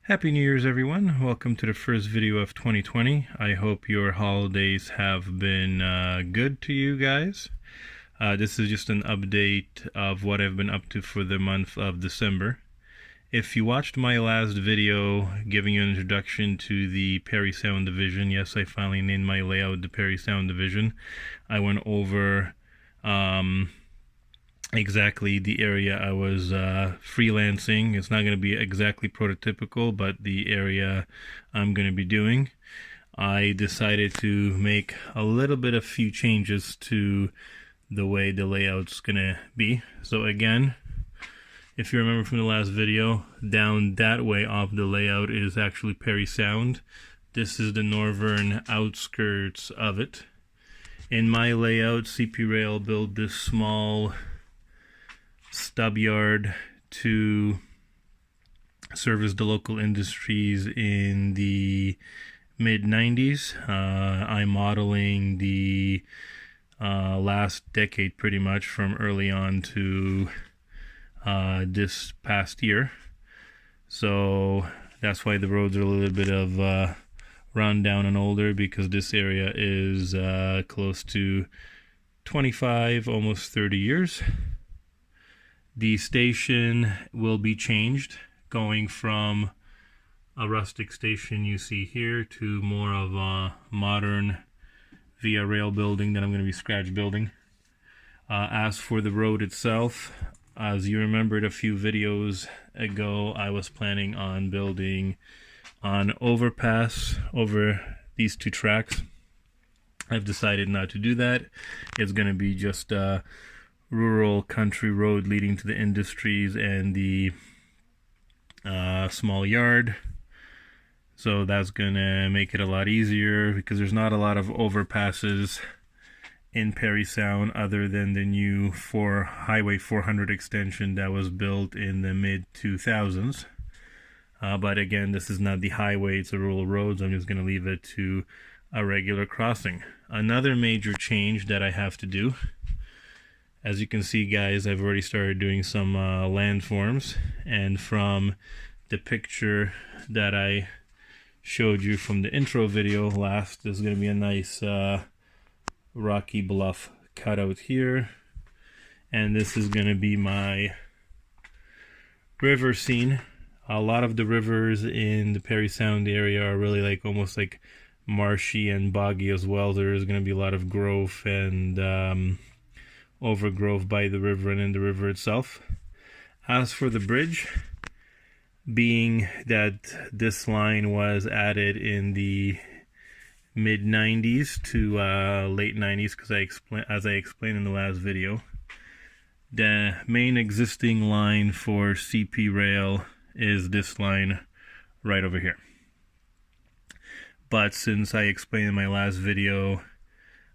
Happy New Year's, everyone. Welcome to the first video of 2020. I hope your holidays have been good to you guys. This is just an update of what I've been up to for the month of December. If you watched my last video giving you an introduction to the Perry Sound Division, yes, I finally named my layout the Perry Sound Division. I went over exactly the area I was freelancing. It's not going to be exactly prototypical, but the area I'm going to be doing. I decided to make a little bit of few changes to the way the layout's going to be. So again, if you remember from the last video, down that way off the layout is actually Perry Sound. This is the northern outskirts of it. In my layout, CP Rail built this small stub yard to service the local industries in the mid-90s. I'm modeling the last decade pretty much, from early on to this past year. So that's why the roads are a little bit of run down and older, because this area is close to 25, almost 30 years. The station will be changed, going from a rustic station you see here to more of a modern via rail building that I'm going to be scratch building. As for the road itself, as you remembered a few videos ago, I was planning on building an overpass over these two tracks. I've decided not to do that. It's going to be just rural country road leading to the industries and the small yard. So that's gonna make it a lot easier, because there's not a lot of overpasses in Perry Sound other than the new Highway 400 extension that was built in the mid-2000s. But again, this is not the highway, it's a rural road, so I'm just gonna leave it to a regular crossing. Another major change that I have to do, as you can see, guys, I've already started doing some landforms, and from the picture that I showed you from the intro video last, there's going to be a nice rocky bluff cutout here, and this is going to be my river scene. A lot of the rivers in the Perry Sound area are really like almost like marshy and boggy as well. There is going to be a lot of growth and overgrowth by the river and in the river itself. As for the bridge, being that this line was added in the mid 90s to late 90s, because as I explained in the last video, the main existing line for CP rail is this line right over here. But since I explained in my last video,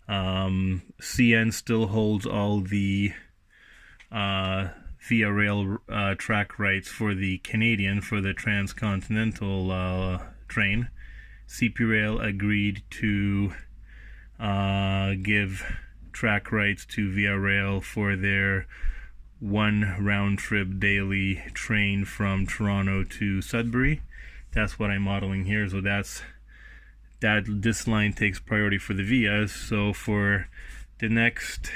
CN still holds all the Via Rail track rights for the Canadian, for the transcontinental train. CP Rail agreed to give track rights to Via Rail for their one round-trip daily train from Toronto to Sudbury. That's what I'm modeling here. So this line takes priority for the Vias. So for the next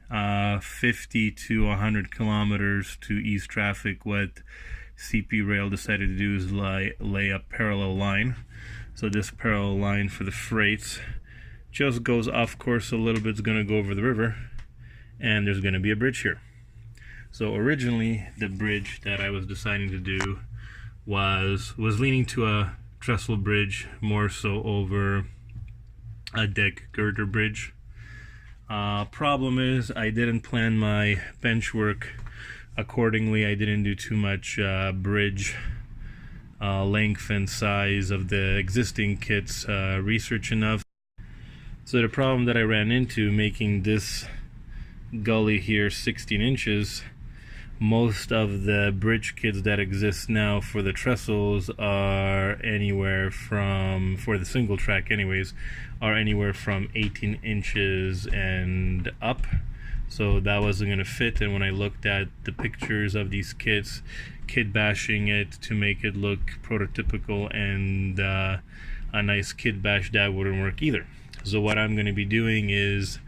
50 to 100 kilometers to ease traffic, what CP Rail decided to do is lay a parallel line. So this parallel line for the freights just goes off course a little bit. It's going to go over the river, and there's going to be a bridge here. So originally the bridge that I was deciding to do was leaning to a trestle bridge, more so over a deck girder bridge. Problem is, I didn't plan my bench work accordingly. I didn't do too much bridge length and size of the existing kits research enough. So the problem that I ran into making this gully here 16 inches, most of the bridge kits that exist now for the trestles are anywhere from, for the single track anyways, are anywhere from 18 inches and up. So that wasn't going to fit, and when I looked at the pictures of these kits, kit bashing it to make it look prototypical and a nice kit bash, that wouldn't work either. So what I'm going to be doing is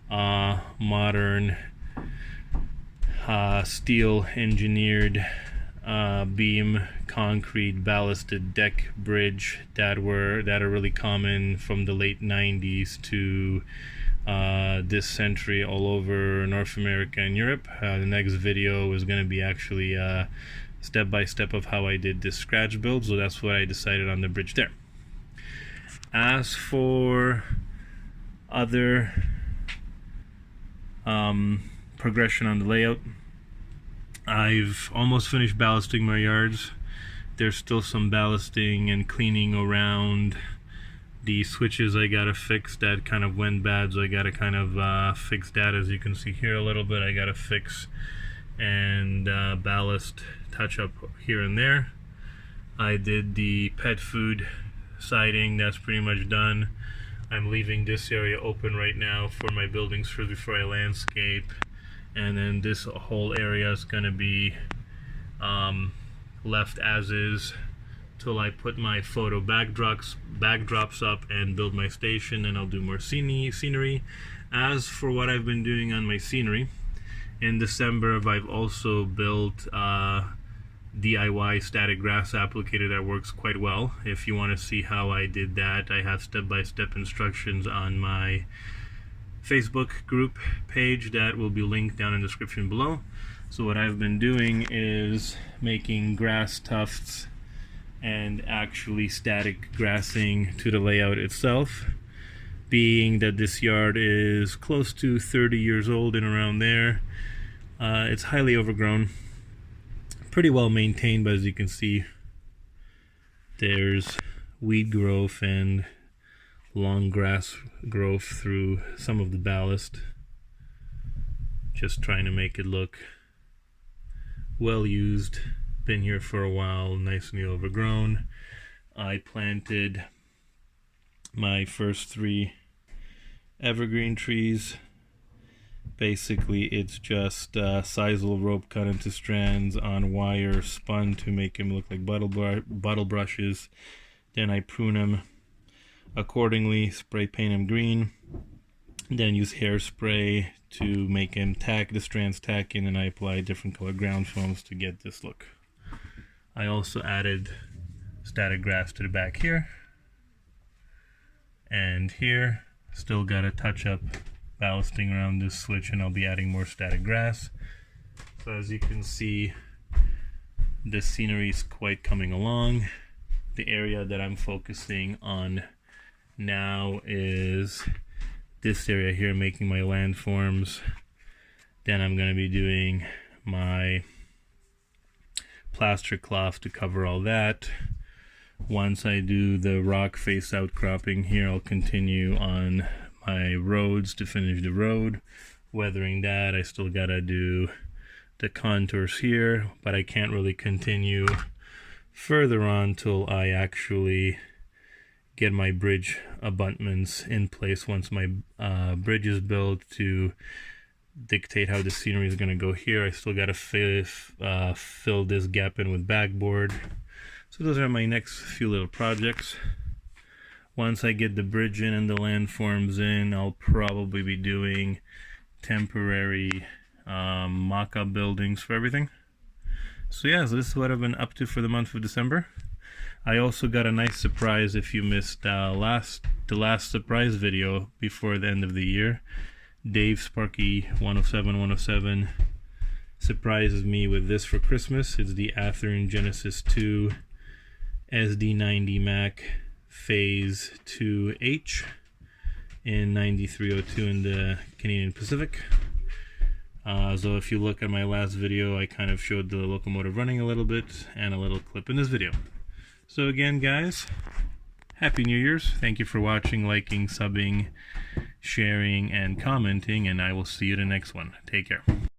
modern steel engineered beam concrete ballasted deck bridge that are really common from the late 90s to this century all over North America and Europe. The next video is going to be actually step by step of how I did this scratch build, so that's what I decided on the bridge there. As for other progression on the layout, I've almost finished ballasting my yards. There's still some ballasting and cleaning around the switches I gotta fix that kind of went bad, so I gotta kind of fix that. As you can see here a little bit, I gotta fix and ballast touch up here and there. I did the pet food siding, that's pretty much done. I'm leaving this area open right now for my buildings first before I landscape, and then this whole area is going to be left as is till I put my photo backdrops up and build my station, and I'll do more scenery. As for what I've been doing on my scenery, in December I've also built DIY static grass applicator that works quite well. If you want to see how I did that, I have step-by-step instructions on my Facebook group page that will be linked down in the description below. So what I've been doing is making grass tufts and actually static grassing to the layout itself. Being that this yard is close to 30 years old and around there, it's highly overgrown. Pretty well maintained, but as you can see, there's weed growth and long grass growth through some of the ballast. Just trying to make it look well used. Been here for a while, nicely overgrown. I planted my first 3 evergreen trees. Basically, it's just sisal rope cut into strands on wire, spun to make them look like bottle brushes. Then I prune them accordingly, spray paint them green, then use hairspray to make them the strands tack in, and I apply different color ground films to get this look. I also added static grass to the back here. And here, still got to touch up ballasting around this switch, and I'll be adding more static grass. So as you can see, the scenery is quite coming along. The area that I'm focusing on now is this area here, making my landforms. Then I'm going to be doing my plaster cloth to cover all that. Once I do the rock face outcropping here, I'll continue on my roads to finish the road. Weathering that, I still gotta do the contours here, but I can't really continue further on till I actually get my bridge abutments in place. Once my bridge is built to dictate how the scenery is going to go here, I still got to fill this gap in with backboard. So those are my next few little projects. Once I get the bridge in and the landforms in, I'll probably be doing temporary mock-up buildings for everything. So yeah, so this is what I've been up to for the month of December. I also got a nice surprise if you missed the last surprise video before the end of the year. Dave Sparky 107 surprises me with this for Christmas. It's the Athearn Genesis 2 SD90 Mac Phase 2H in 9302 in the Canadian Pacific. So if you look at my last video, I kind of showed the locomotive running a little bit and a little clip in this video. So again, guys, Happy New Year's. Thank you for watching, liking, subbing, sharing, and commenting, and I will see you in the next one. Take care.